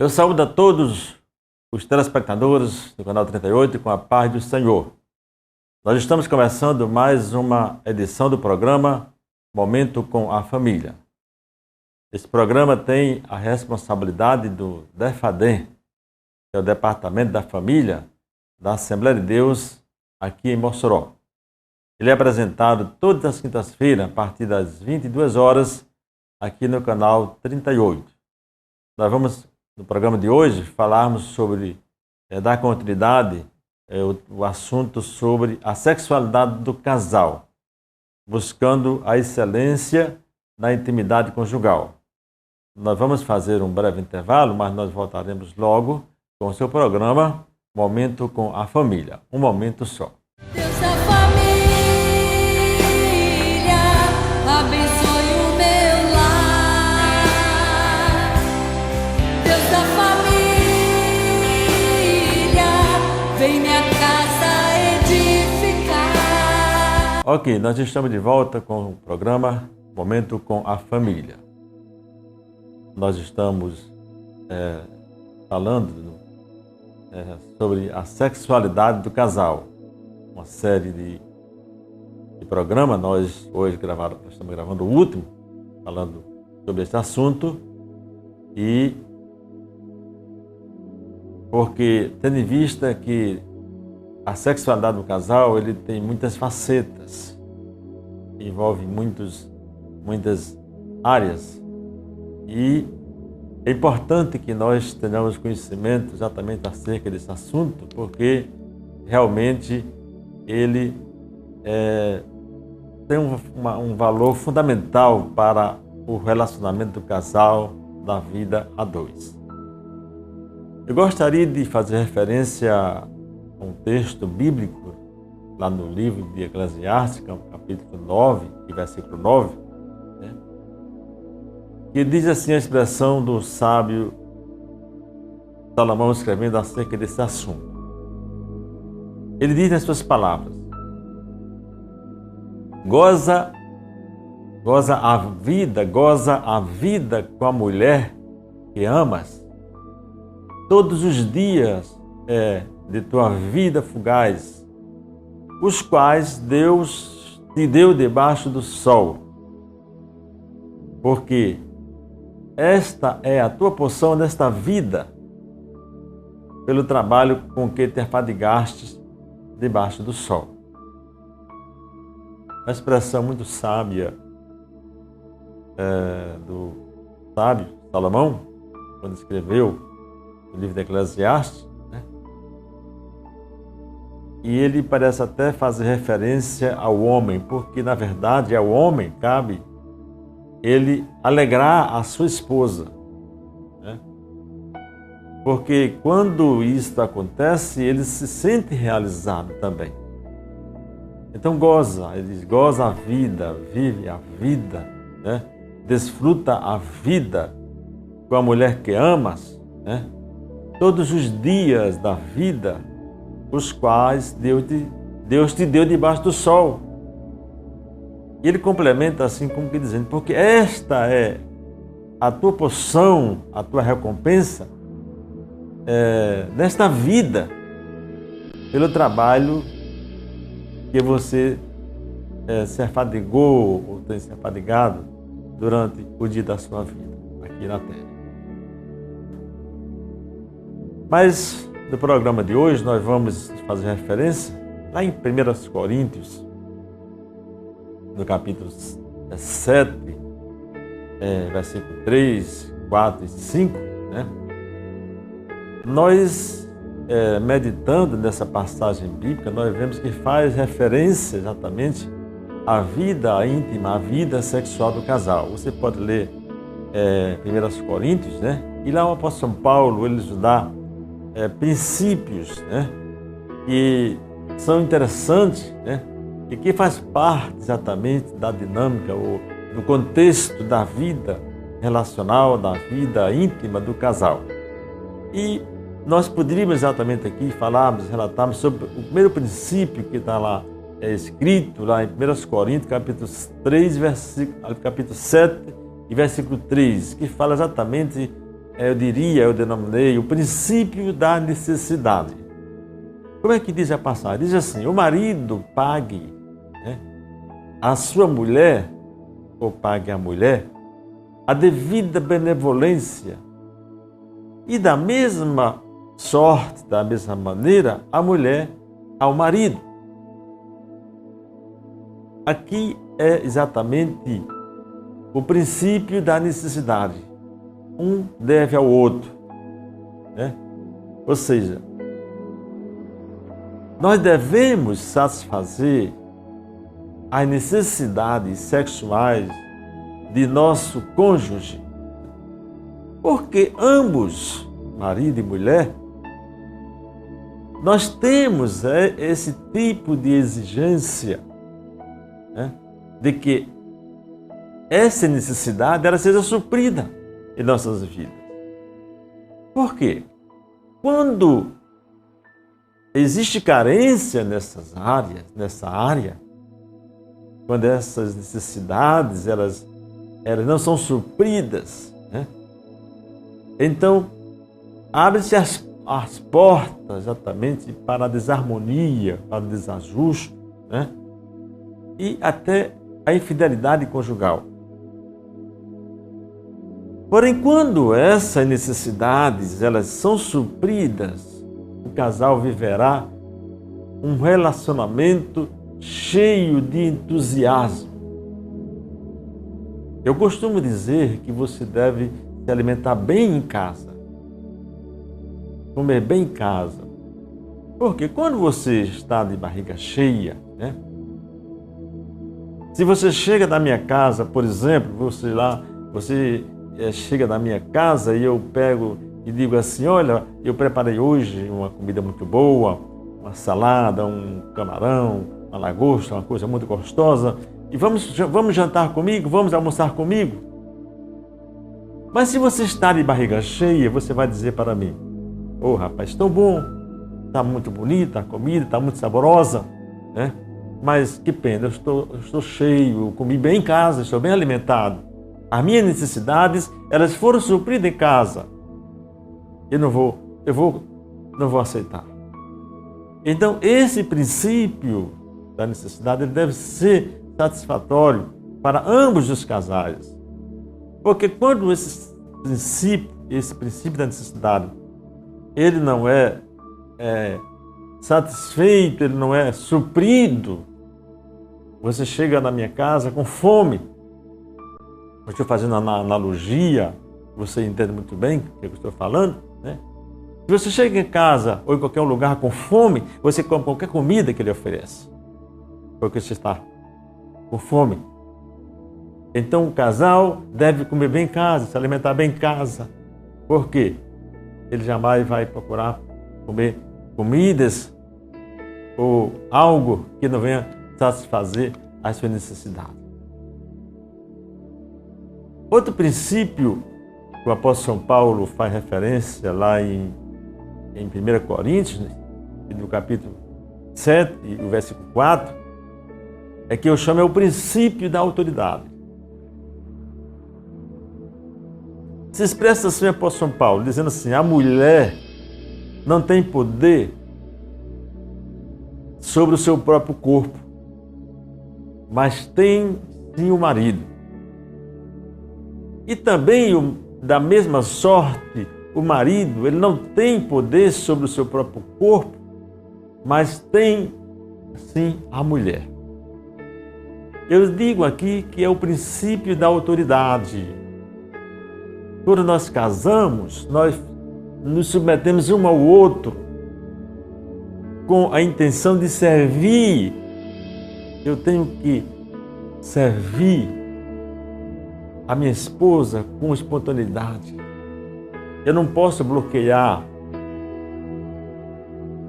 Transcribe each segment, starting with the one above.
Eu saúdo a todos os telespectadores do canal 38 com a paz do Senhor. Nós estamos começando mais uma edição do programa Momento com a Família. Esse programa tem a responsabilidade do DEFADEM, que é o Departamento da Família da Assembleia de Deus aqui em Mossoró. Ele é apresentado todas as quintas-feiras, a partir das 22 horas, aqui no canal 38. Nós vamos, no programa de hoje, falarmos sobre, dar continuidade, o assunto sobre a sexualidade do casal, buscando a excelência na intimidade conjugal. Nós vamos fazer um breve intervalo, mas nós voltaremos logo com o seu programa Momento com a Família. Um momento só. Deus da família, abençoe o meu lar. Deus da família, vem minha casa edificar. Ok, nós estamos de volta com o programa Momento com a Família. Nós estamos falando sobre a sexualidade do casal. Uma série de programas. Nós hoje estamos gravando o último, falando sobre esse assunto. E porque tendo em vista que a sexualidade do casal ele tem muitas facetas, envolve muitas áreas. E é importante que nós tenhamos conhecimento exatamente acerca desse assunto, porque realmente ele tem um valor fundamental para o relacionamento do casal da vida a dois. Eu gostaria de fazer referência a um texto bíblico, lá no livro de Eclesiastes, capítulo 9, versículo 9, que diz assim a expressão do sábio Salomão escrevendo acerca desse assunto. Ele diz nas suas palavras: goza a vida com a mulher que amas, todos os dias de tua vida fugaz, os quais Deus te deu debaixo do sol, porque esta é a tua porção nesta vida, pelo trabalho com que te afadigastes debaixo do sol. Uma expressão muito sábia do sábio Salomão, quando escreveu o livro de Eclesiastes, E ele parece até fazer referência ao homem, porque na verdade ao homem cabe ele alegrar a sua esposa, Porque quando isso acontece, ele se sente realizado também. Então ele diz, goza a vida, vive a vida, Desfruta a vida com a mulher que amas, Todos os dias da vida, os quais Deus te deu debaixo do sol. E ele complementa assim como que dizendo, porque esta é a tua porção, a tua recompensa nesta vida, pelo trabalho que você se afadigou ou tem se afadigado durante o dia da sua vida aqui na Terra. Mas no programa de hoje nós vamos fazer referência lá em 1 Coríntios, no capítulo 7, versículo 3, 4 e 5, Nós, meditando nessa passagem bíblica, nós vemos que faz referência exatamente à vida íntima, à vida sexual do casal. Você pode ler 1 Coríntios, E lá o apóstolo São Paulo, ele nos dá princípios, que são interessantes, e que faz parte exatamente da dinâmica ou do contexto da vida relacional, da vida íntima do casal. E nós poderíamos exatamente aqui relatarmos sobre o primeiro princípio que está lá, escrito lá em 1 Coríntios, capítulo 3, capítulo 7 e versículo 3, que fala exatamente eu denominei o princípio da necessidade. Como é que diz a passagem? Diz assim: o marido pague, né, a sua mulher, ou pague a mulher, a devida benevolência, e da mesma sorte, da mesma maneira, a mulher ao marido. Aqui é exatamente o princípio da necessidade. Um deve ao outro, né? Ou seja, nós devemos satisfazer as necessidades sexuais de nosso cônjuge, porque ambos, marido e mulher, nós temos esse tipo de exigência, né, de que essa necessidade ela seja suprida em nossas vidas. Por quê? Quando existe carência nessa área, quando essas necessidades elas não são supridas, né, então abrem-se as portas exatamente para a desarmonia, para o desajuste, né, e até a infidelidade conjugal. Porém, quando essas necessidades elas são supridas, o casal viverá um relacionamento cheio de entusiasmo. Eu costumo dizer que você deve se alimentar bem em casa, comer bem em casa, porque quando você está de barriga cheia, né? Se você chega da minha casa, por exemplo, você chega da minha casa e eu pego e digo assim: olha, eu preparei hoje uma comida muito boa, uma salada, um camarão, uma lagosta, uma coisa muito gostosa, e vamos jantar comigo, vamos almoçar comigo. Mas se você está de barriga cheia, você vai dizer para mim: ô rapaz, tão bom, está muito bonita a comida, está muito saborosa, né? Mas que pena, eu estou cheio, eu comi bem em casa, estou bem alimentado. As minhas necessidades, elas foram supridas em casa. Eu não vou aceitar. Então, esse princípio da necessidade ele deve ser satisfatório para ambos os casais. Porque quando esse princípio da necessidade, ele não é satisfeito, ele não é suprido, você chega na minha casa com fome. Eu estou fazendo uma analogia, você entende muito bem o que eu estou falando, né? Se você chega em casa ou em qualquer lugar com fome, você come qualquer comida que ele oferece, porque você está com fome. Então o casal deve comer bem em casa, se alimentar bem em casa. Por quê? Ele jamais vai procurar comer comidas ou algo que não venha satisfazer as suas necessidades. Outro princípio que o apóstolo São Paulo faz referência lá em 1 Coríntios, no capítulo 7, o versículo 4, é que eu chamo o princípio da autoridade. Se expressa assim o apóstolo São Paulo, dizendo assim: a mulher não tem poder sobre o seu próprio corpo, mas tem sim o marido. E também, da mesma sorte, o marido ele não tem poder sobre o seu próprio corpo, mas tem sim a mulher. Eu digo aqui que é o princípio da autoridade. Quando nós casamos, nós nos submetemos um ao outro com a intenção de servir. Eu tenho que servir a minha esposa com espontaneidade. Eu não posso bloquear.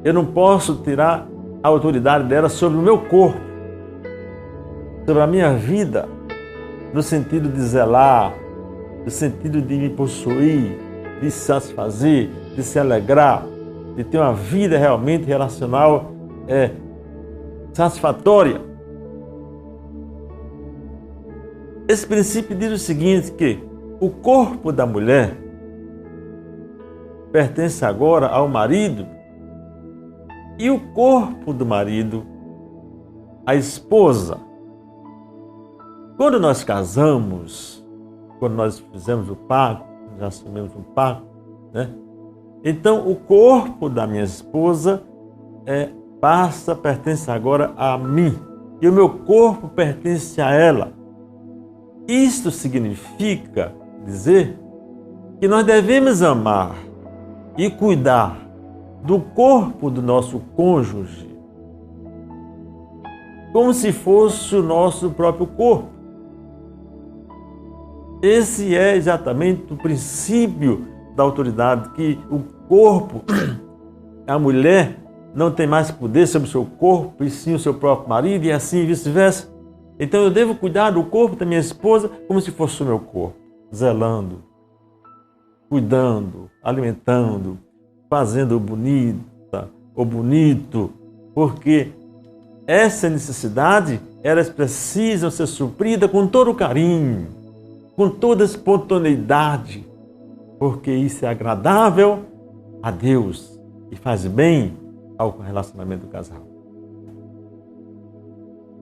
Eu não posso tirar a autoridade dela sobre o meu corpo, sobre a minha vida, no sentido de zelar, no sentido de me possuir, de se satisfazer, de se alegrar, de ter uma vida realmente relacional satisfatória. Esse princípio diz o seguinte, que o corpo da mulher pertence agora ao marido e o corpo do marido à esposa. Quando nós casamos, quando nós fizemos o pacto, já assumimos um pacto, né? Então o corpo da minha esposa pertence agora a mim e o meu corpo pertence a ela. Isto significa dizer que nós devemos amar e cuidar do corpo do nosso cônjuge como se fosse o nosso próprio corpo. Esse é exatamente o princípio da autoridade, que o corpo, a mulher não tem mais poder sobre o seu corpo, e sim o seu próprio marido, e assim vice-versa. Então eu devo cuidar do corpo da minha esposa como se fosse o meu corpo, zelando, cuidando, alimentando, fazendo o bonito, porque essa necessidade, elas precisam ser supridas com todo o carinho, com toda a espontaneidade, porque isso é agradável a Deus e faz bem ao relacionamento do casal.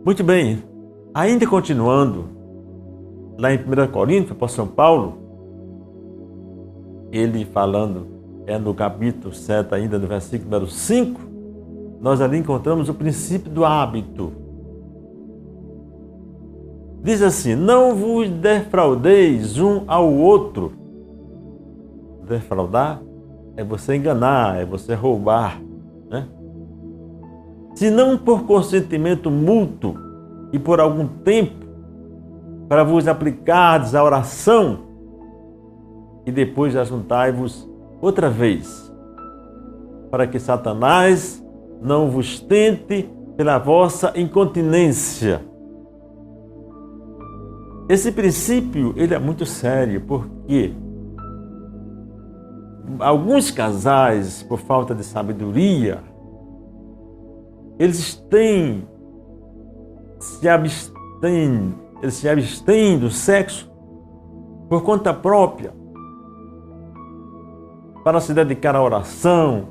Muito bem, ainda continuando, lá em 1 Coríntios, para São Paulo, ele falando, no capítulo 7, ainda no versículo número 5, nós ali encontramos o princípio do hábito. Diz assim: não vos defraudeis um ao outro. Defraudar é você enganar, é você roubar, né? Senão por consentimento mútuo e por algum tempo, para vos aplicardes à oração e depois ajuntai-vos outra vez, para que Satanás não vos tente pela vossa incontinência. Esse princípio, ele é muito sério, porque alguns casais, por falta de sabedoria, eles se abstêm do sexo por conta própria, para se dedicar à oração,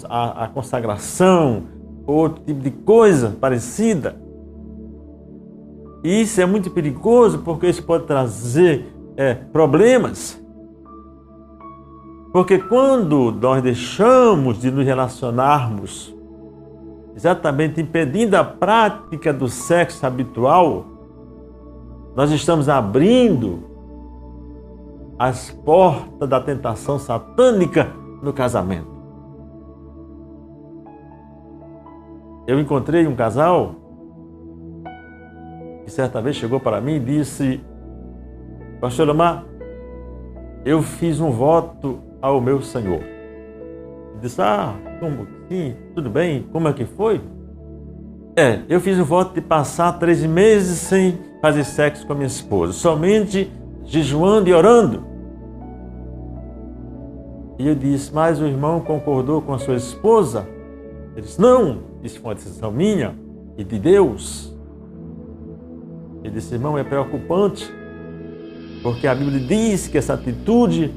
à consagração, ou outro tipo de coisa parecida. E isso é muito perigoso, porque isso pode trazer problemas. Porque quando nós deixamos de nos relacionarmos, exatamente impedindo a prática do sexo habitual, nós estamos abrindo as portas da tentação satânica no casamento. Eu encontrei um casal que certa vez chegou para mim e disse: pastor Omar, eu fiz um voto ao meu Senhor. Eu disse: como assim? Tudo bem? Como é que foi? Eu fiz um voto de passar 3 meses sem fazer sexo com a minha esposa, somente jejuando e orando. E eu disse: mas o irmão concordou com a sua esposa? Ele disse: não, isso foi uma decisão minha e de Deus. Ele disse: irmão, é preocupante, porque a Bíblia diz que essa atitude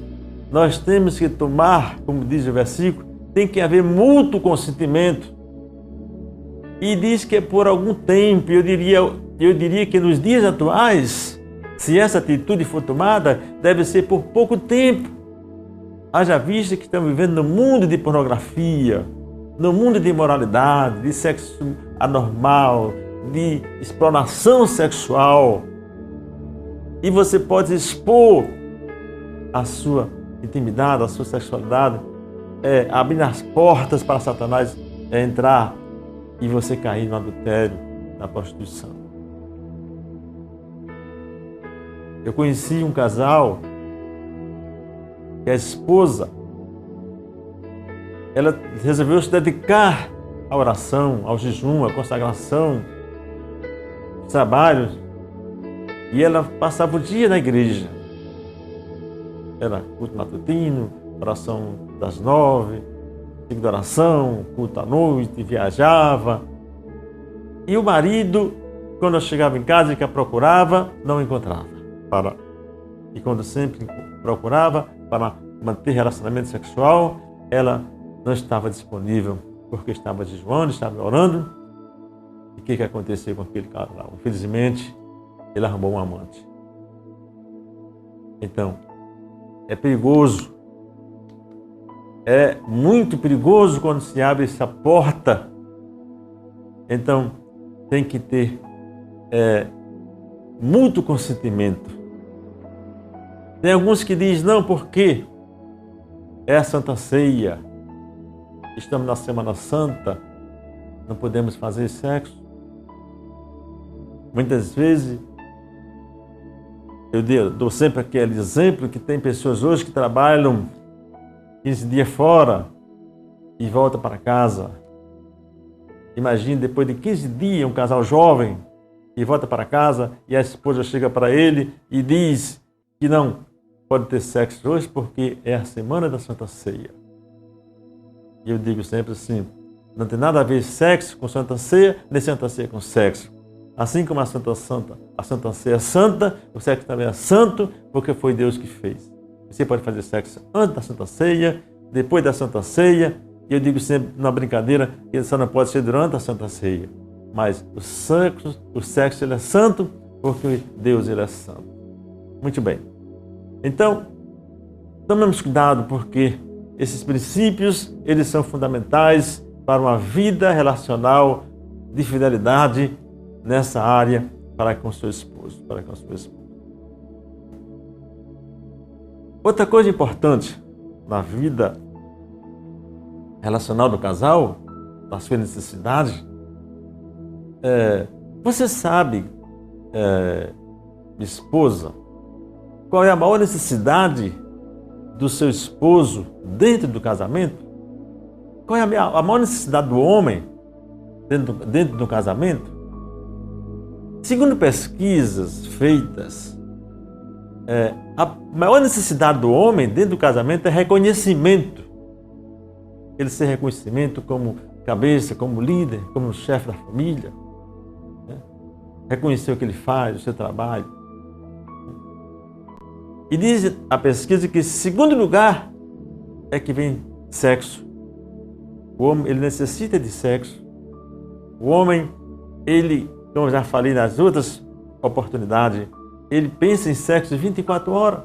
nós temos que tomar, como diz o versículo, tem que haver mútuo consentimento. E diz que é por algum tempo. Eu diria que nos dias atuais, se essa atitude for tomada, deve ser por pouco tempo. Haja vista que estamos vivendo no mundo de pornografia, no mundo de imoralidade, de sexo anormal, de exploração sexual. E você pode expor a sua intimidade, a sua sexualidade, abrir as portas para Satanás entrar e você cair no adultério, na prostituição. Eu conheci um casal que a esposa, ela resolveu se dedicar à oração, ao jejum, à consagração, trabalhos, e ela passava o dia na igreja. Era culto matutino, oração das 9, de oração, culto à noite, viajava. E o marido, quando eu chegava em casa e que a procurava, não encontrava. E quando sempre procurava, para manter relacionamento sexual, ela não estava disponível porque estava jejuando, estava orando. E o que aconteceu com aquele casal? Infelizmente, ele arrumou um amante. Então, é perigoso. É muito perigoso quando se abre essa porta. Então, tem que ter muito consentimento. Tem alguns que dizem, não, porque é a Santa Ceia, estamos na Semana Santa, não podemos fazer sexo. Muitas vezes, eu dou sempre aquele exemplo que tem pessoas hoje que trabalham 15 dias fora e voltam para casa. Imagine, depois de 15 dias, um casal jovem e volta para casa e a esposa chega para ele e diz que não pode ter sexo hoje porque é a semana da Santa Ceia. E eu digo sempre assim, não tem nada a ver sexo com Santa Ceia, nem Santa Ceia com sexo. Assim como a Santa Ceia é santa, o sexo também é santo, porque foi Deus que fez. Você pode fazer sexo antes da Santa Ceia, depois da Santa Ceia, e eu digo sempre na brincadeira que só não pode ser durante a Santa Ceia. Mas o sexo ele é santo, porque Deus ele é santo. Muito bem. Então, tomemos cuidado, porque esses princípios, eles são fundamentais para uma vida relacional de fidelidade nessa área para com seu esposo, para com sua esposa. Outra coisa importante na vida relacional do casal, na sua necessidade, você sabe, esposa, qual é a maior necessidade do seu esposo dentro do casamento? Qual é a maior necessidade do homem dentro do casamento? Segundo pesquisas feitas, a maior necessidade do homem dentro do casamento é reconhecimento. Ele ser reconhecimento como cabeça, como líder, como chefe da família. Reconhecer o que ele faz, o seu trabalho. E diz a pesquisa que, em segundo lugar, é que vem sexo. O homem, ele necessita de sexo. O homem, ele, como eu já falei nas outras oportunidades, ele pensa em sexo 24 horas.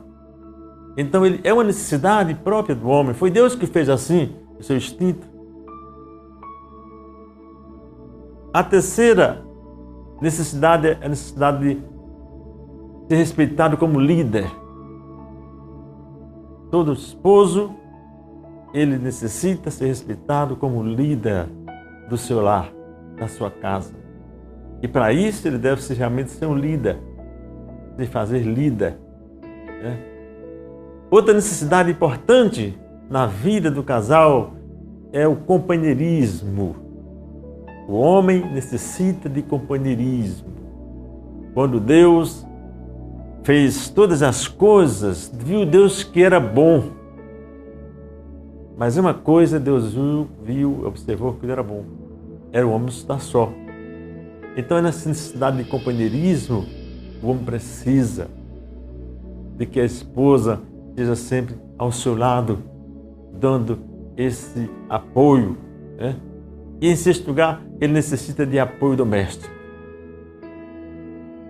Então, ele é uma necessidade própria do homem. Foi Deus que fez assim, o seu instinto. A terceira necessidade é a necessidade de ser respeitado como líder. Todo esposo, ele necessita ser respeitado como líder do seu lar, da sua casa. E para isso ele deve realmente ser um líder, se fazer líder. Outra necessidade importante na vida do casal é o companheirismo. O homem necessita de companheirismo. Quando Deus fez todas as coisas, viu Deus que era bom. Mas uma coisa Deus viu, observou que era bom. Era o homem estar só. Então, nessa necessidade de companheirismo, o homem precisa de que a esposa esteja sempre ao seu lado, dando esse apoio. E, em sexto lugar, ele necessita de apoio doméstico.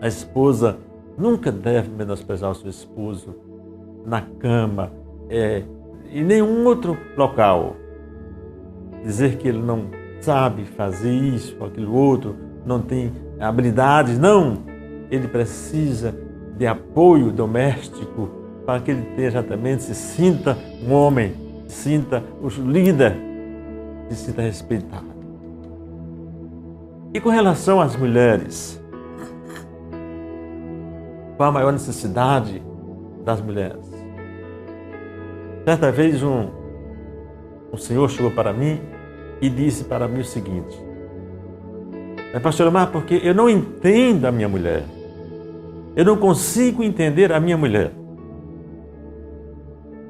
A esposa nunca deve menosprezar o seu esposo na cama, em nenhum outro local. Dizer que ele não sabe fazer isso ou aquilo outro, não tem habilidades. Não! Ele precisa de apoio doméstico para que ele tenha exatamente, se sinta um homem, se sinta o líder, se sinta respeitado. E com relação às mulheres, qual a maior necessidade das mulheres? Certa vez um senhor chegou para mim e disse para mim o seguinte: pastor Omar, porque eu não entendo a minha mulher. Eu não consigo entender a minha mulher.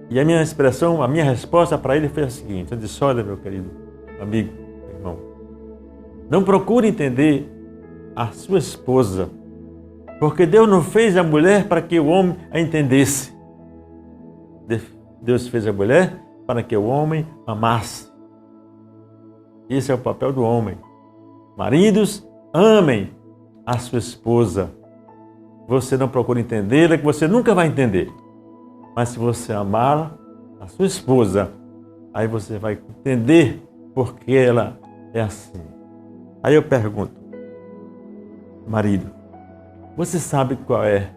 E a minha expressão, a minha resposta para ele foi a seguinte: eu disse, olha, meu querido amigo, irmão, não procure entender a sua esposa, porque Deus não fez a mulher para que o homem a entendesse. Deus fez a mulher para que o homem amasse. Esse é o papel do homem. Maridos, amem a sua esposa. Você não procura entendê-la, que você nunca vai entender. Mas se você amar a sua esposa, aí você vai entender por que ela é assim. Aí eu pergunto, marido, você sabe qual é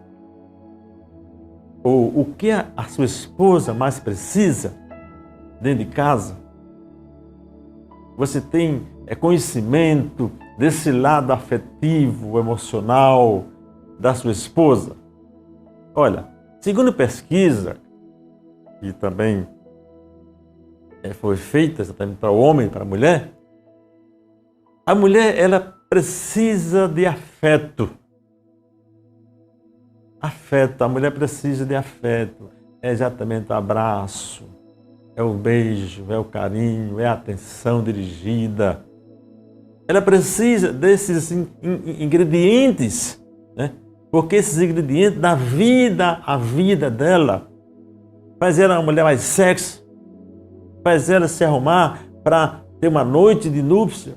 ou o que a sua esposa mais precisa dentro de casa? Você tem conhecimento desse lado afetivo, emocional da sua esposa? Olha, segundo pesquisa, que também foi feita exatamente para o homem e para a mulher ela precisa de afeto. Afeto, a mulher precisa de afeto. É exatamente o abraço, é o beijo, é o carinho, é a atenção dirigida. Ela precisa desses ingredientes, né? Porque esses ingredientes dão vida à vida dela. Faz ela uma mulher mais sexy, faz ela se arrumar para ter uma noite de núpcia,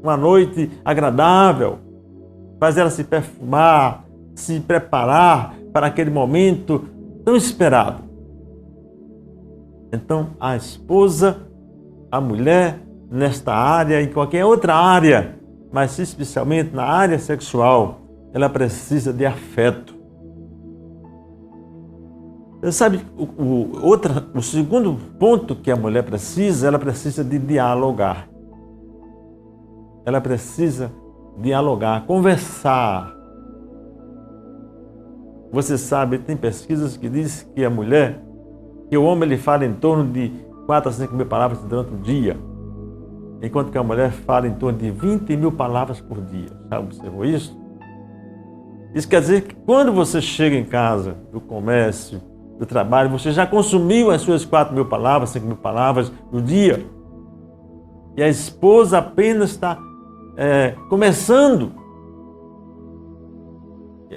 uma noite agradável, faz ela se perfumar, se preparar para aquele momento tão esperado. Então, a esposa, a mulher, nesta área e em qualquer outra área, mas especialmente na área sexual, ela precisa de afeto. Você sabe, o segundo ponto que a mulher precisa, ela precisa de dialogar. Ela precisa dialogar, conversar. Você sabe, tem pesquisas que dizem que a mulher, que o homem ele fala em torno de 4 a 5 mil palavras durante o dia, enquanto que a mulher fala em torno de 20 mil palavras por dia. Já observou isso? Isso quer dizer que quando você chega em casa, do comércio, do trabalho, você já consumiu as suas 4 mil palavras, 5 mil palavras no dia. E a esposa apenas está começando,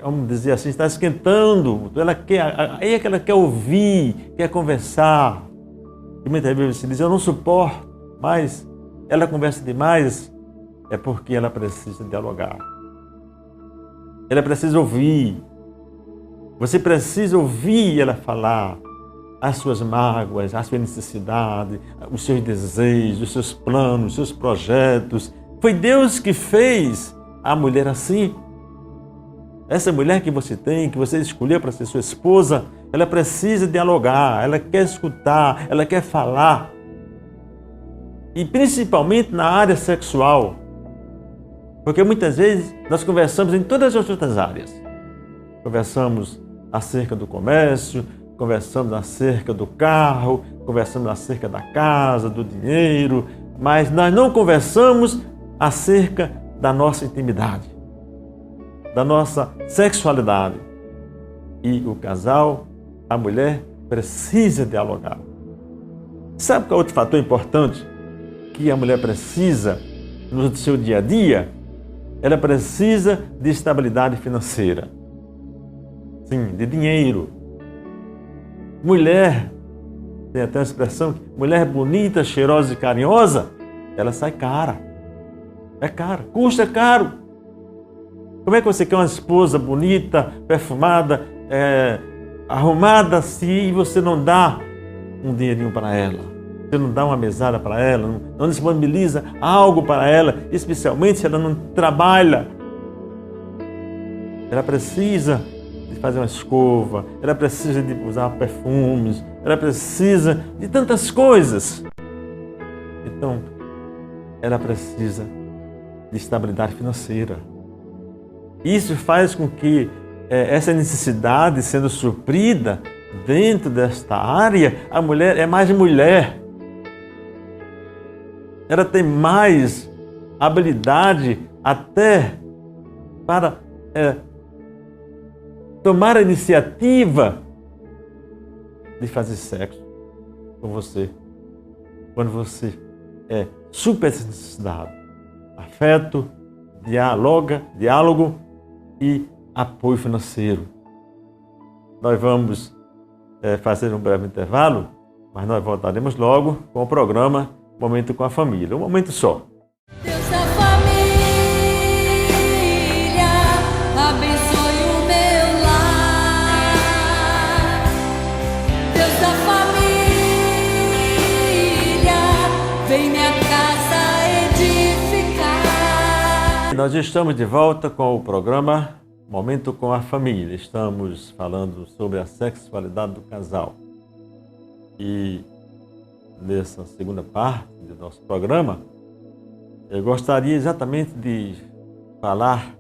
vamos dizer assim, está esquentando. Aí é que ela quer ouvir, quer conversar. E muitas vezes você diz, eu não suporto, mas ela conversa demais. É porque ela precisa dialogar. Ela precisa ouvir. Você precisa ouvir ela falar as suas mágoas, a sua necessidade, os seus desejos, os seus planos, os seus projetos. Foi Deus que fez a mulher assim. Essa mulher que você tem, que você escolheu para ser sua esposa, ela precisa dialogar, ela quer escutar, ela quer falar. E principalmente na área sexual. Porque muitas vezes nós conversamos em todas as outras áreas. Conversamos acerca do comércio, conversamos acerca do carro, conversamos acerca da casa, do dinheiro, mas nós não conversamos acerca da nossa intimidade, da nossa sexualidade. E o casal, a mulher, precisa dialogar. Sabe qual é outro fator importante que a mulher precisa no seu dia a dia? Ela precisa de estabilidade financeira. Sim, de dinheiro. Mulher, tem até uma expressão, mulher bonita, cheirosa e carinhosa, ela sai cara. É cara, custa caro. Como é que você quer uma esposa bonita, perfumada, arrumada, se você não dá um dinheirinho para ela? Você não dá uma mesada para ela, não disponibiliza algo para ela, especialmente se ela não trabalha. Ela precisa de fazer uma escova, ela precisa de usar perfumes, ela precisa de tantas coisas. Então, ela precisa de estabilidade financeira. Isso faz com que essa necessidade sendo suprida dentro desta área, a mulher é mais mulher. Ela tem mais habilidade até para tomar a iniciativa de fazer sexo com você. Quando você supera essa necessidade. Afeto, diálogo e apoio financeiro. Nós vamos fazer um breve intervalo, mas nós voltaremos logo com o programa Momento com a Família. Um momento só. Deus da família, abençoe o meu lar. Deus da família, vem minha casa edificar. Nós estamos de volta com o programa Momento com a Família. Estamos falando sobre a sexualidade do casal. E nessa segunda parte do nosso programa, eu gostaria exatamente de falar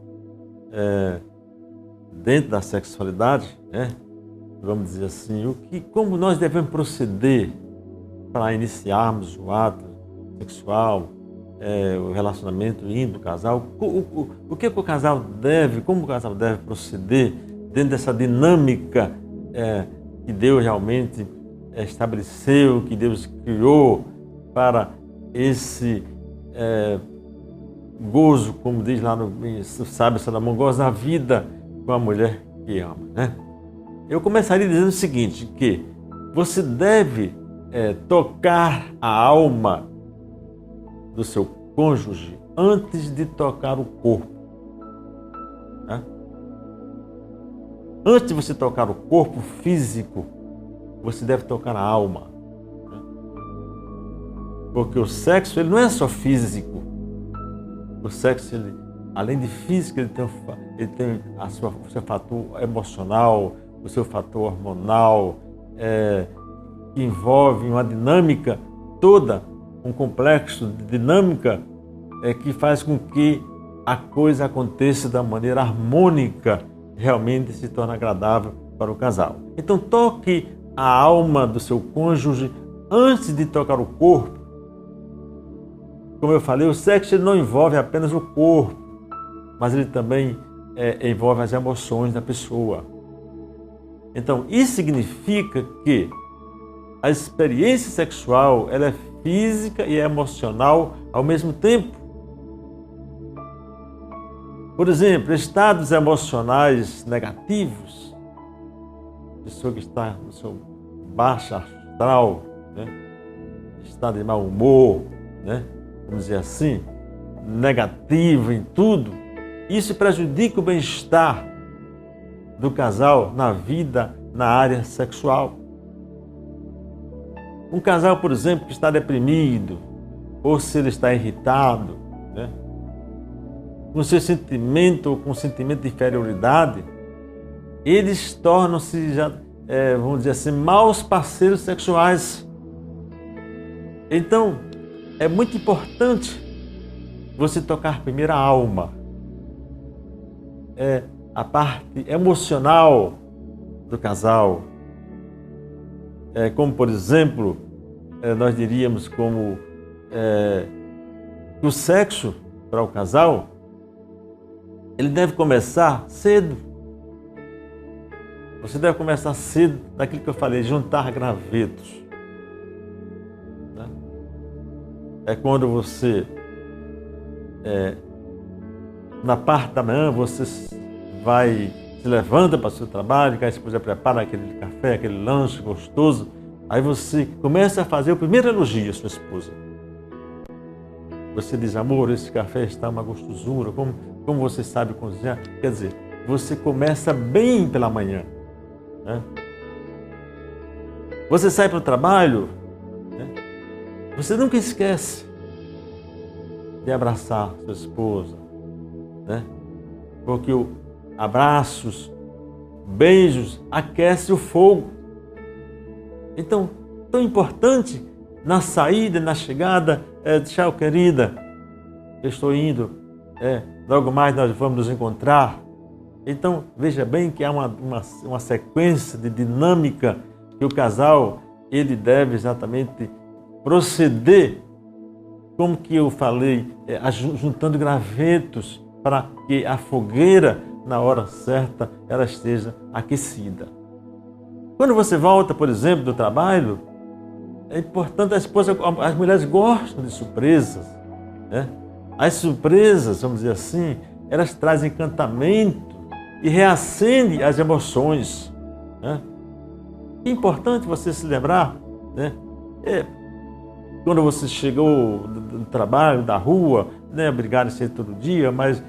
dentro da sexualidade, vamos dizer assim, como nós devemos proceder para iniciarmos o ato sexual, o relacionamento íntimo do casal, o que o casal deve, como o casal deve proceder dentro dessa dinâmica que Deus realmente estabeleceu, que Deus criou para esse gozo, como diz lá no sábio Salomão, goza a vida com a mulher que ama, né? Eu começaria dizendo o seguinte, que você deve tocar a alma do seu cônjuge antes de tocar o corpo, né? Antes de você tocar o corpo físico, você deve tocar a alma, né? Porque o sexo, ele não é só físico. O sexo, ele, além de físico, ele tem o seu fator emocional, o seu fator hormonal, que envolve uma dinâmica toda, um complexo de dinâmica que faz com que a coisa aconteça da maneira harmônica, realmente se torna agradável para o casal. Então toque a alma do seu cônjuge antes de tocar o corpo. Como eu falei, o sexo ele não envolve apenas o corpo, mas ele também envolve as emoções da pessoa. Então isso significa que a experiência sexual ela é física e emocional ao mesmo tempo. Por exemplo, estados emocionais negativos, pessoa que está no seu baixo astral, né? Está de mau humor, né? Vamos dizer assim, negativo em tudo, isso prejudica o bem-estar do casal na vida, na área sexual. Um casal, por exemplo, que está deprimido, ou se ele está irritado, né? Com seu sentimento ou com sentimento de inferioridade, eles tornam-se, vamos dizer assim, maus parceiros sexuais. Então, é muito importante você tocar primeiro a alma, a parte emocional do casal. Como, por exemplo, nós diríamos como o sexo para o casal, ele deve começar cedo. Você deve começar cedo, daquilo que eu falei, juntar gravetos. Né? É quando você, na parte da manhã, você se levanta para o seu trabalho, que a esposa prepara aquele café, aquele lanche gostoso, aí você começa a fazer o primeiro elogio à sua esposa. Você diz, amor, esse café está uma gostosura, como você sabe cozinhar? Quer dizer, você começa bem pela manhã, né? Você sai para o trabalho, né? Você nunca esquece de abraçar sua esposa, né? Porque abraços, beijos, aquece o fogo. Então, tão importante na saída, na chegada, tchau querida, eu estou indo, logo mais nós vamos nos encontrar. Então, veja bem que há uma sequência de dinâmica que o casal, ele deve exatamente proceder, como que eu falei, juntando gravetos para que a fogueira, na hora certa, ela esteja aquecida. Quando você volta, por exemplo, do trabalho, é importante as mulheres gostam de surpresas, né? As surpresas, vamos dizer assim, elas trazem encantamento e reacendem as emoções, né? É importante você se lembrar, né? Quando você chegou do trabalho, da rua, né? Obrigado a ser todo dia, mas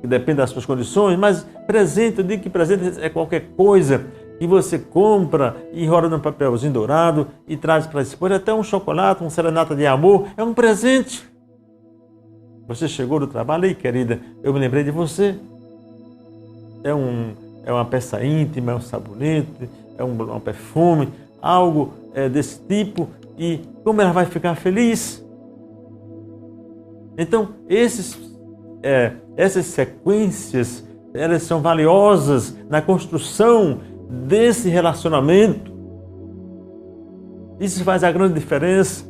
depende das suas condições, mas presente, eu digo que presente é qualquer coisa que você compra e enrola num papelzinho dourado e traz para a esposa, até um chocolate, uma serenata de amor, é um presente. Você chegou do trabalho, e querida, eu me lembrei de você. É uma peça íntima, é um sabonete, é um perfume, algo desse tipo, e como ela vai ficar feliz? Então, essas sequências, elas são valiosas na construção desse relacionamento. Isso faz a grande diferença.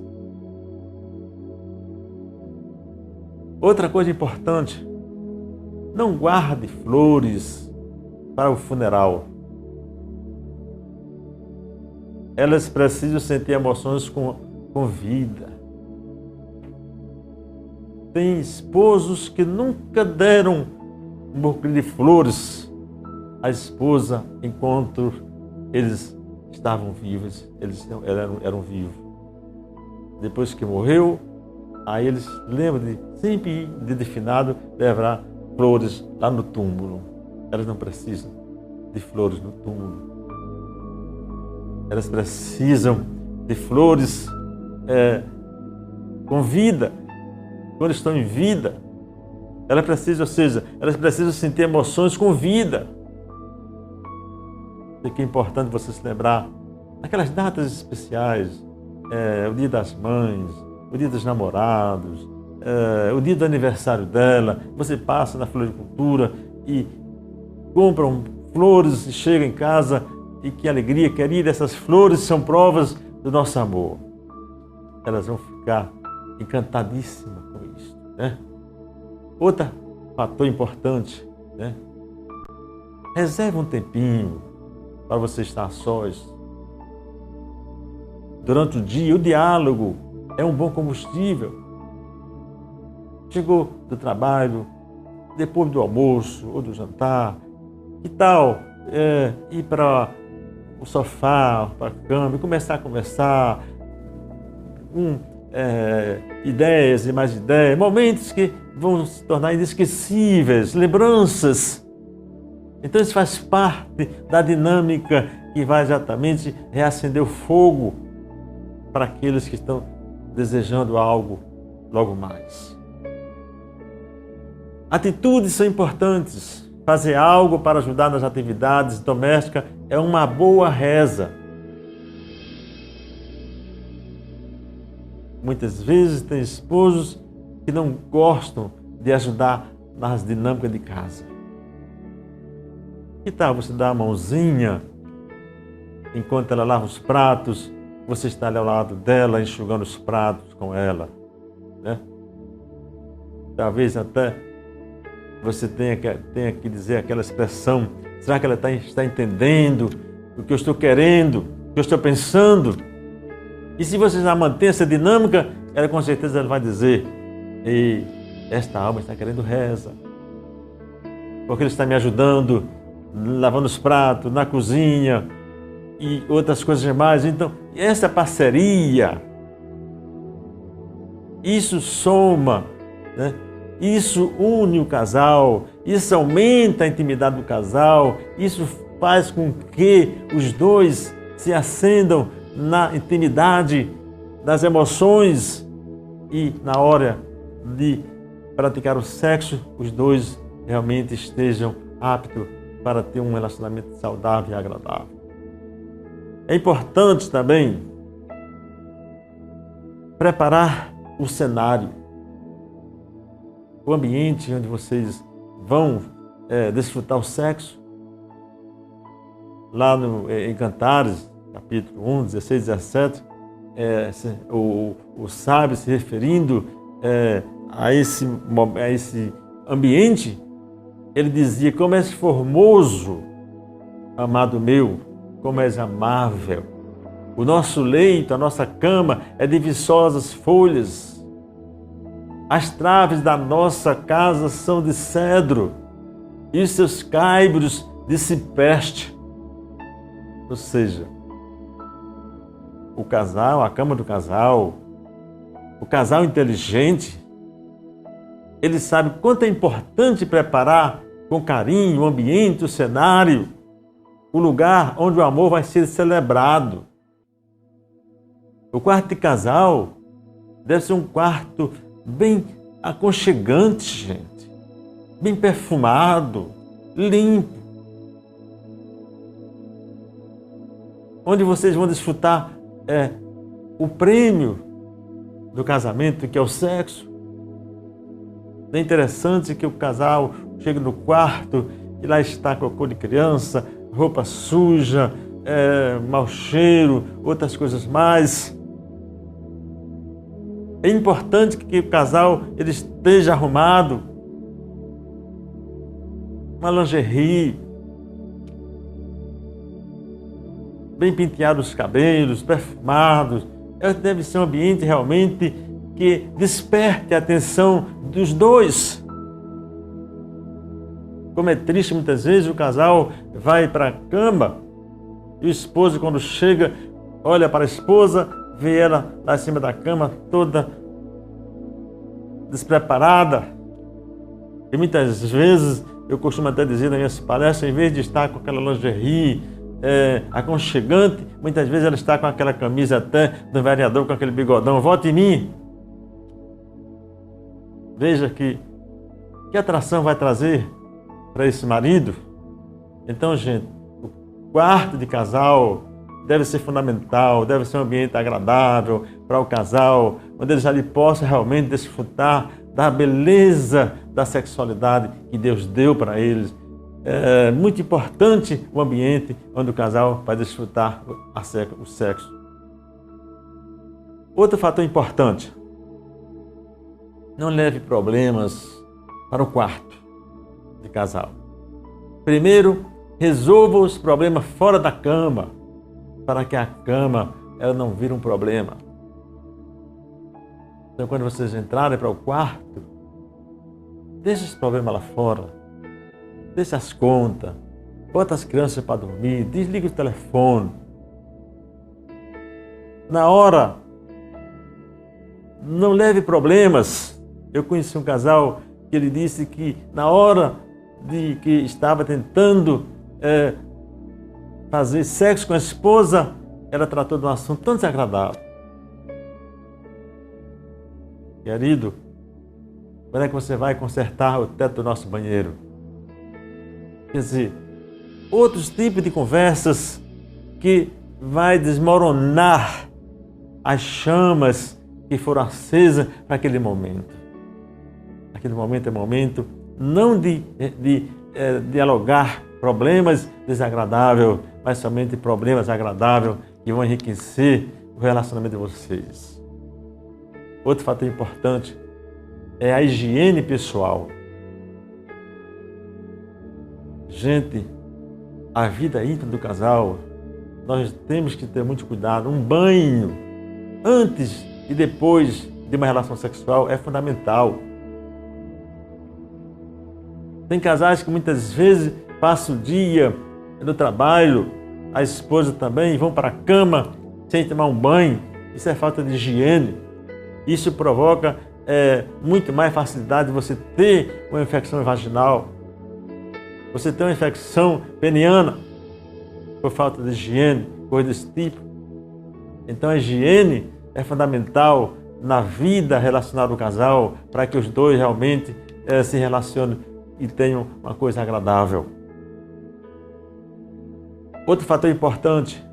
Outra coisa importante, não guarde flores para o funeral. Elas precisam sentir emoções com vida. Tem esposos que nunca deram um buquê de flores à esposa enquanto eles estavam vivos, eles eram vivos. Depois que morreu, aí eles lembram de sempre de finado levar flores lá no túmulo. Elas não precisam de flores no túmulo. Elas precisam de flores com vida, quando estão em vida. Elas precisam sentir emoções com vida. E que é importante você se lembrar daquelas datas especiais, o dia das mães, o dia dos namorados, o dia do aniversário dela. Você passa na floricultura e compram flores e chega em casa. E que alegria, querida, essas flores são provas do nosso amor. Elas vão ficar encantadíssimas com isso, né? Outro fator importante, né? Reserve um tempinho para você estar a sós. Durante o dia, o diálogo é um bom combustível. Chegou do trabalho, depois do almoço ou do jantar, que tal ir para o sofá, para a cama e começar a conversar, ideias e mais ideias, momentos que vão se tornar inesquecíveis, lembranças. Então isso faz parte da dinâmica que vai exatamente reacender o fogo para aqueles que estão desejando algo logo mais. Atitudes são importantes. Fazer algo para ajudar nas atividades domésticas é uma boa reza. Muitas vezes tem esposos que não gostam de ajudar nas dinâmicas de casa. Que tal você dar a mãozinha enquanto ela lava os pratos, você está ali ao lado dela enxugando os pratos com ela, né? Talvez até você tenha que dizer aquela expressão: será que ela está entendendo o que eu estou querendo, o que eu estou pensando? E se você já mantém essa dinâmica, ela com certeza vai dizer: ei, esta alma está querendo reza, porque ele está me ajudando, lavando os pratos, na cozinha e outras coisas mais. Então, essa parceria, isso soma, né? Isso une o casal, isso aumenta a intimidade do casal, isso faz com que os dois se acendam na intimidade das emoções e na hora de praticar o sexo, os dois realmente estejam aptos para ter um relacionamento saudável e agradável. É importante também preparar o cenário, o ambiente onde vocês vão desfrutar o sexo. Lá em Cantares, capítulo 1, 16, 17, o sábio se referindo a esse ambiente, ele dizia: como és formoso, amado meu, como és amável. O nosso leito, a nossa cama é de viçosas folhas. As traves da nossa casa são de cedro e os seus caibros de cipreste. Ou seja, o casal, a cama do casal, o casal inteligente, ele sabe quanto é importante preparar com carinho o ambiente, o cenário, o lugar onde o amor vai ser celebrado. O quarto de casal deve ser um quarto bem aconchegante, gente, bem perfumado, limpo, onde vocês vão desfrutar o prêmio do casamento, que é o sexo. É interessante que o casal chega no quarto e lá está cocô de criança, roupa suja, mau cheiro, outras coisas mais. É importante que o casal ele esteja arrumado, uma lingerie, bem penteados os cabelos, perfumados. Deve ser um ambiente realmente que desperte a atenção dos dois. Como é triste muitas vezes o casal vai para a cama e o esposo, quando chega, olha para a esposa, vê ela lá em cima da cama toda despreparada. E muitas vezes eu costumo até dizer nas minhas palestras, em vez de estar com aquela lingerie aconchegante, muitas vezes ela está com aquela camisa até do vereador, com aquele bigodão, vote em mim. Veja que atração vai trazer para esse marido. Então, gente, o quarto de casal deve ser fundamental, deve ser um ambiente agradável para o casal, onde eles ali possam realmente desfrutar da beleza da sexualidade que Deus deu para eles. É muito importante o ambiente onde o casal vai desfrutar o sexo. Outro fator importante: não leve problemas para o quarto de casal. Primeiro, resolva os problemas fora da cama, para que a cama ela não vire um problema. Então, quando vocês entrarem para o quarto, deixe os problemas lá fora, deixe as contas, bota as crianças para dormir, desliga o telefone. Na hora, não leve problemas. Eu conheci um casal que ele disse que na hora de que estava tentando fazer sexo com a esposa, ela tratou de um assunto tão desagradável. Querido, quando é que você vai consertar o teto do nosso banheiro? Quer dizer, outros tipos de conversas que vai desmoronar as chamas que foram acesas para aquele momento. Aquele momento é momento não de dialogar problemas desagradáveis, mas somente problemas agradáveis que vão enriquecer o relacionamento de vocês. Outro fator importante é a higiene pessoal. Gente, a vida íntima do casal, nós temos que ter muito cuidado. Um banho antes e depois de uma relação sexual é fundamental. Tem casais que muitas vezes passam o dia no trabalho, a esposa também, vão para a cama sem tomar um banho. Isso é falta de higiene. Isso provoca muito mais facilidade de você ter uma infecção vaginal, você ter uma infecção peniana por falta de higiene, coisa desse tipo. Então a higiene é fundamental na vida relacional do casal para que os dois realmente se relacionem e tenham uma coisa agradável. Outro fator importante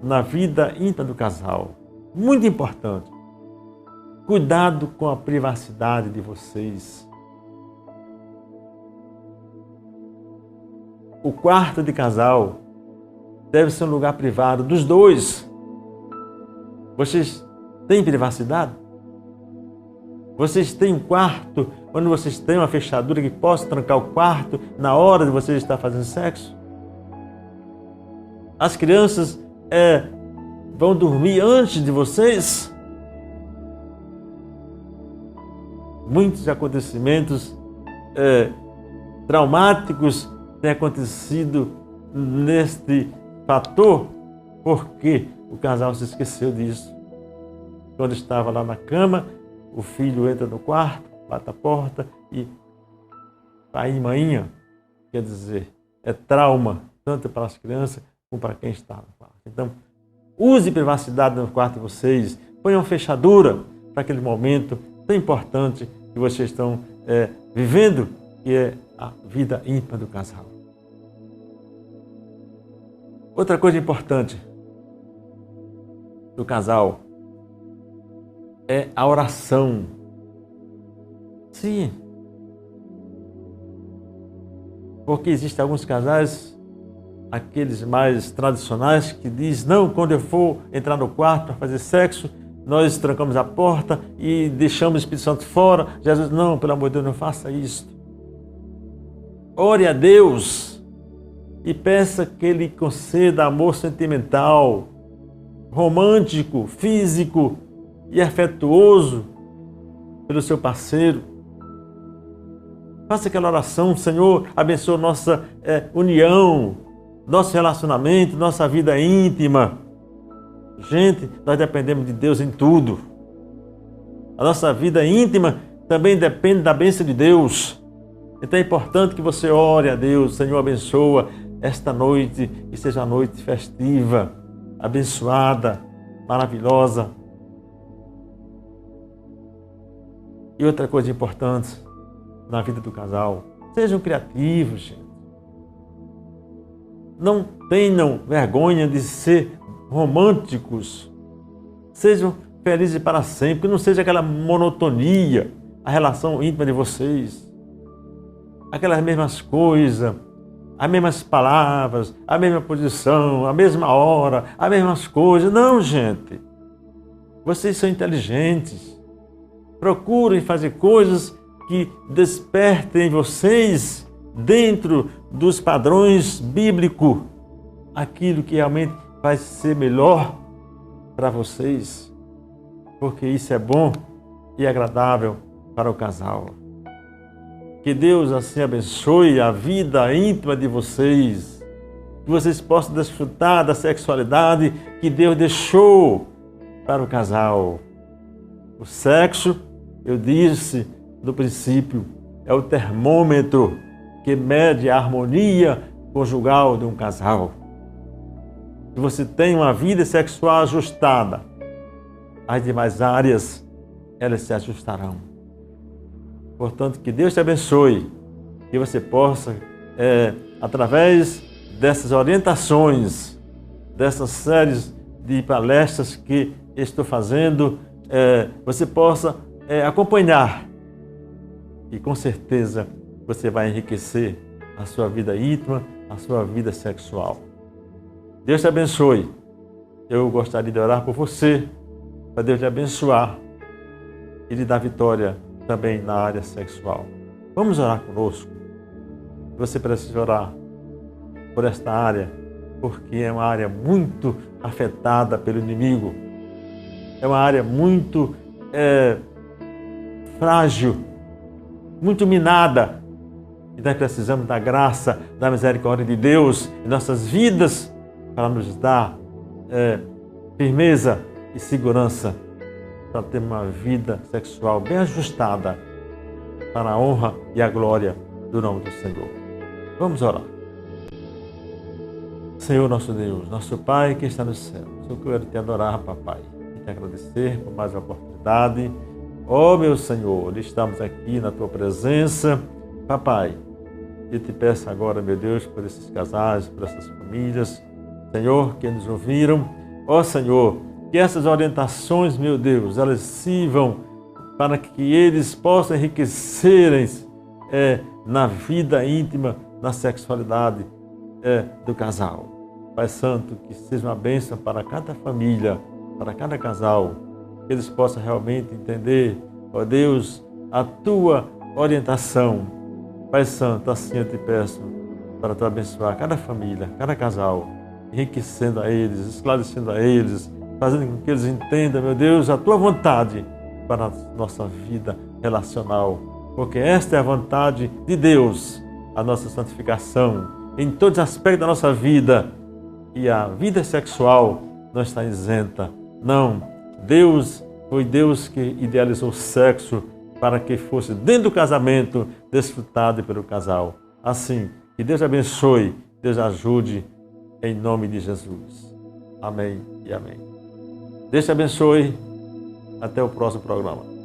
na vida íntima do casal, muito importante: cuidado com a privacidade de vocês. O quarto de casal deve ser um lugar privado dos dois. Vocês têm privacidade? Vocês têm um quarto onde vocês têm uma fechadura que possa trancar o quarto na hora de vocês estar fazendo sexo? As crianças vão dormir antes de vocês? Muitos acontecimentos traumáticos têm acontecido neste fator, Porque o casal se esqueceu disso. Quando estava lá na cama, o filho entra no quarto, bate a porta e pai e mãinha, quer dizer, é trauma, tanto para as crianças como para quem está no quarto. Então, use privacidade no quarto de vocês, ponham fechadura para aquele momento tão importante que vocês estão vivendo, que é a vida íntima do casal. Outra coisa importante do casal é a oração. Sim. Porque existem alguns casais, aqueles mais tradicionais, que dizem, não, quando eu for entrar no quarto para fazer sexo, nós trancamos a porta e deixamos o Espírito Santo fora. Jesus, não, pelo amor de Deus, não faça isso. Ore a Deus e peça que Ele conceda amor sentimental, romântico, físico e afetuoso pelo seu parceiro. Faça aquela oração, Senhor, abençoa nossa união, nosso relacionamento, nossa vida íntima. Gente, nós dependemos de Deus em tudo. A nossa vida íntima também depende da bênção de Deus. Então é importante que você ore a Deus, Senhor, abençoa esta noite, que seja uma noite festiva, abençoada, maravilhosa. E outra coisa importante na vida do casal, sejam criativos, gente. Não tenham vergonha de ser românticos. Sejam felizes para sempre, que não seja aquela monotonia, a relação íntima de vocês. Aquelas mesmas coisas, as mesmas palavras, a mesma posição, a mesma hora, as mesmas coisas. Não, gente. Vocês são inteligentes. Procurem fazer coisas que despertem em vocês, dentro dos padrões bíblicos, aquilo que realmente vai ser melhor para vocês, porque isso é bom e agradável para o casal. Que Deus assim abençoe a vida íntima de vocês, que vocês possam desfrutar da sexualidade que Deus deixou para o casal. O sexo, eu disse no princípio, é o termômetro que mede a harmonia conjugal de um casal. Se você tem uma vida sexual ajustada, as demais áreas, elas se ajustarão. Portanto, que Deus te abençoe, que você possa, através dessas orientações, dessas séries de palestras que estou fazendo, você possa acompanhar e com certeza você vai enriquecer a sua vida íntima, a sua vida sexual. Deus te abençoe. Eu gostaria de orar por você, para Deus te abençoar e lhe dar vitória também na área sexual. Vamos orar conosco. Você precisa orar por esta área, porque é uma área muito afetada pelo inimigo. É uma área muito frágil, muito minada. E nós precisamos da graça, da misericórdia de Deus em nossas vidas para nos dar firmeza e segurança para ter uma vida sexual bem ajustada para a honra e a glória do nome do Senhor. Vamos orar. Senhor nosso Deus, nosso Pai que está no céu, eu quero te adorar, papai, e te agradecer por mais uma oportunidade. Ó meu Senhor, estamos aqui na tua presença, papai. Eu te peço agora, meu Deus, por esses casais, por essas famílias, Senhor, que nos ouviram. Ó Senhor, que essas orientações, meu Deus, elas sirvam para que eles possam enriquecerem na vida íntima, na sexualidade do casal. Pai Santo, que seja uma bênção para cada família, para cada casal, que eles possam realmente entender, ó Deus, a tua orientação. Pai Santo, assim eu te peço para tu abençoar cada família, cada casal, enriquecendo a eles, esclarecendo a eles, fazendo com que eles entendam, meu Deus, a tua vontade para a nossa vida relacional, porque esta é a vontade de Deus, a nossa santificação em todos os aspectos da nossa vida e a vida sexual não está isenta. Não, Deus foi Deus que idealizou o sexo para que fosse dentro do casamento desfrutado pelo casal. Assim, que Deus abençoe, Deus ajude, em nome de Jesus. Amém e amém. Deus te abençoe. Até o próximo programa.